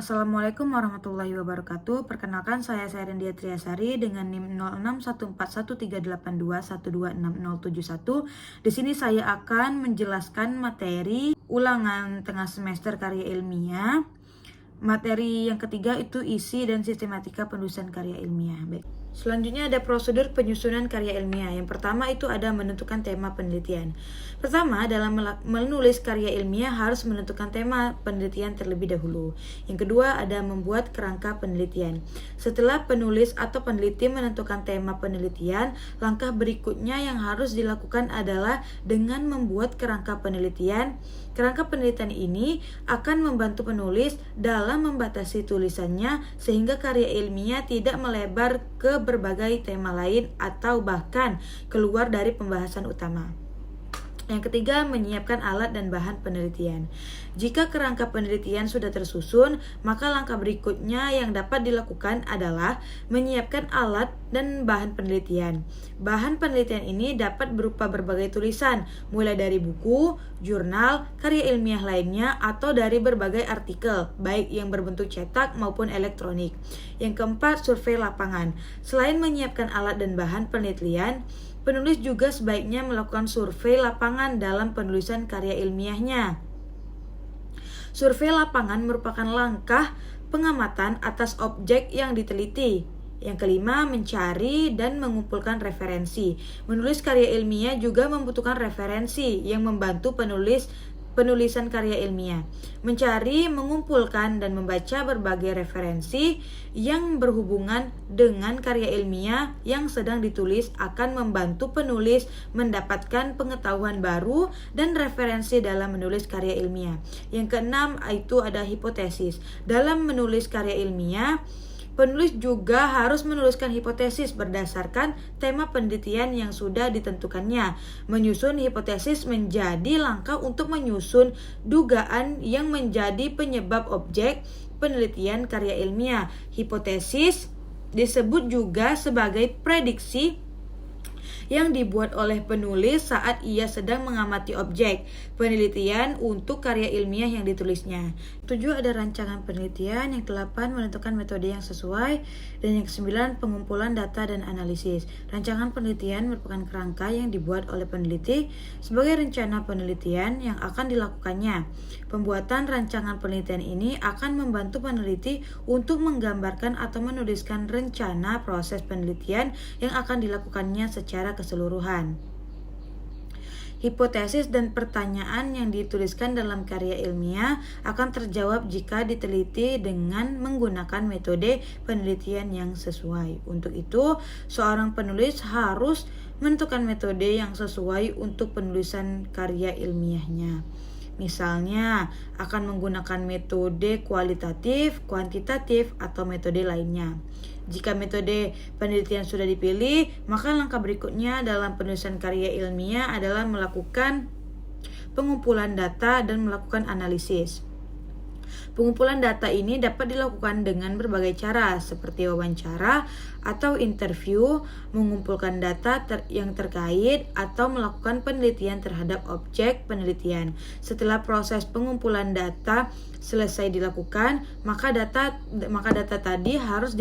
Assalamualaikum warahmatullahi wabarakatuh. Perkenalkan saya Sarindia Triasari dengan NIM 06141382126071. Di sini saya akan menjelaskan materi ulangan tengah semester karya ilmiah. Materi yang ketiga itu isi dan sistematika penulisan karya ilmiah. Baik. Selanjutnya ada prosedur penyusunan karya ilmiah. Yang pertama itu ada menentukan tema penelitian. Pertama, dalam menulis karya ilmiah harus menentukan tema penelitian terlebih dahulu. Yang kedua ada membuat kerangka penelitian. Setelah penulis atau peneliti menentukan tema penelitian, langkah berikutnya yang harus dilakukan adalah dengan membuat kerangka penelitian. Kerangka penelitian ini akan membantu penulis dalam membatasi tulisannya sehingga karya ilmiah tidak melebar ke berbagai tema lain atau bahkan keluar dari pembahasan utama. Yang ketiga, menyiapkan alat dan bahan penelitian. Jika kerangka penelitian sudah tersusun, maka langkah berikutnya yang dapat dilakukan adalah menyiapkan alat dan bahan penelitian. Bahan penelitian ini dapat berupa berbagai tulisan, mulai dari buku, jurnal, karya ilmiah lainnya, atau dari berbagai artikel, baik yang berbentuk cetak maupun elektronik. Yang keempat, survei lapangan. Selain menyiapkan alat dan bahan penelitian, penulis juga sebaiknya melakukan survei lapangan dalam penulisan karya ilmiahnya. Survei lapangan merupakan langkah pengamatan atas objek yang diteliti. Yang kelima, mencari dan mengumpulkan referensi. Menulis karya ilmiah juga membutuhkan referensi yang membantu penulisan karya ilmiah. Mencari, mengumpulkan, dan membaca berbagai referensi yang berhubungan dengan karya ilmiah yang sedang ditulis akan membantu penulis mendapatkan pengetahuan baru dan referensi dalam menulis karya ilmiah. Yang keenam, itu ada hipotesis. Dalam menulis karya ilmiah, penulis juga harus menuliskan hipotesis berdasarkan tema penelitian yang sudah ditentukannya. Menyusun hipotesis menjadi langkah untuk menyusun dugaan yang menjadi penyebab objek penelitian karya ilmiah. Hipotesis disebut juga sebagai prediksi yang dibuat oleh penulis saat ia sedang mengamati objek penelitian untuk karya ilmiah yang ditulisnya. 7 ada rancangan penelitian. Yang 8 menentukan metode yang sesuai. Dan yang 9 pengumpulan data dan analisis. Rancangan penelitian merupakan kerangka yang dibuat oleh peneliti sebagai rencana penelitian yang akan dilakukannya. Pembuatan rancangan penelitian ini akan membantu peneliti untuk menggambarkan atau menuliskan rencana proses penelitian yang akan dilakukannya secara keseluruhan. Hipotesis dan pertanyaan yang dituliskan dalam karya ilmiah akan terjawab jika diteliti dengan menggunakan metode penelitian yang sesuai. Untuk itu, seorang penulis harus menentukan metode yang sesuai untuk penulisan karya ilmiahnya. Misalnya, akan menggunakan metode kualitatif, kuantitatif, atau metode lainnya. Jika metode penelitian sudah dipilih, maka langkah berikutnya dalam penulisan karya ilmiah adalah melakukan pengumpulan data dan melakukan analisis. Pengumpulan data ini dapat dilakukan dengan berbagai cara seperti wawancara atau interview, mengumpulkan data yang terkait, atau melakukan penelitian terhadap objek penelitian. Setelah proses pengumpulan data selesai dilakukan, maka data tadi harus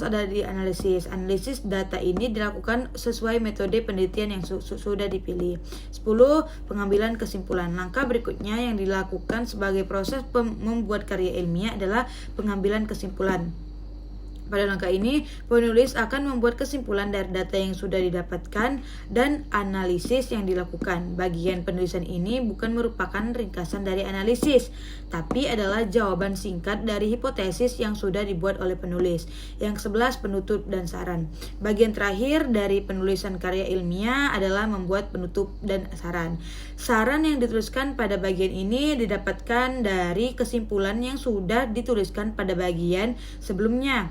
ada di analisis. Analisis data ini dilakukan sesuai metode penelitian yang sudah dipilih. 10. Pengambilan kesimpulan. Langkah berikutnya yang dilakukan sebagai proses membuat karya ilmiah adalah pengambilan kesimpulan. Pada langkah ini, penulis akan membuat kesimpulan dari data yang sudah didapatkan dan analisis yang dilakukan. Bagian penulisan ini bukan merupakan ringkasan dari analisis, tapi adalah jawaban singkat dari hipotesis yang sudah dibuat oleh penulis. Yang 11, penutup dan saran. Bagian terakhir dari penulisan karya ilmiah adalah membuat penutup dan saran. Saran yang dituliskan pada bagian ini didapatkan dari kesimpulan yang sudah dituliskan pada bagian sebelumnya.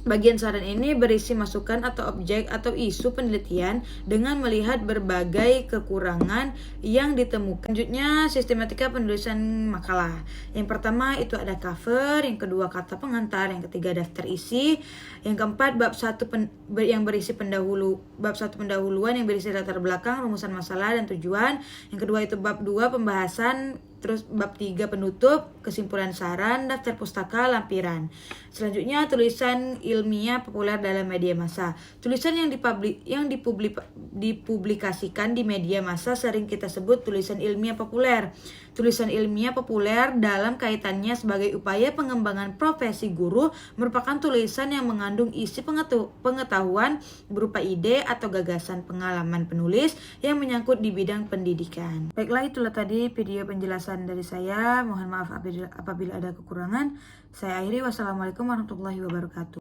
Bagian saran ini berisi masukan atau objek atau isu penelitian dengan melihat berbagai kekurangan yang ditemukan. Selanjutnya, sistematika penulisan makalah. Yang pertama itu ada cover, yang kedua kata pengantar, yang ketiga daftar isi, yang keempat bab 1 yang berisi pendahuluan yang berisi latar belakang, rumusan masalah dan tujuan. Yang kedua itu bab 2 pembahasan Terus bab 3 penutup, kesimpulan saran, daftar pustaka, lampiran. Selanjutnya tulisan ilmiah populer dalam media massa. Tulisan yang dipublikasikan di media massa sering kita sebut tulisan ilmiah populer. Tulisan ilmiah populer dalam kaitannya sebagai upaya pengembangan profesi guru merupakan tulisan yang mengandung isi pengetahuan berupa ide atau gagasan pengalaman penulis yang menyangkut di bidang pendidikan. Baiklah, itulah tadi video penjelasan dari saya. Mohon maaf apabila ada kekurangan. Saya akhiri. Wassalamualaikum warahmatullahi wabarakatuh.